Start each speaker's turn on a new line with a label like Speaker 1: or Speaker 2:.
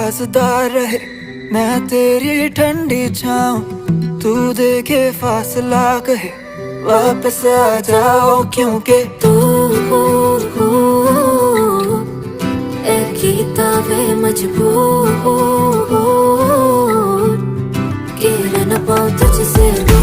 Speaker 1: राज़दार रहे, मैं तेरी ठंडी छाँव, तू देखे फासला कहे वापस आ जाओ, क्योंकि
Speaker 2: तू कीता वे मजबूर कि रह न पाऊं तुझसे।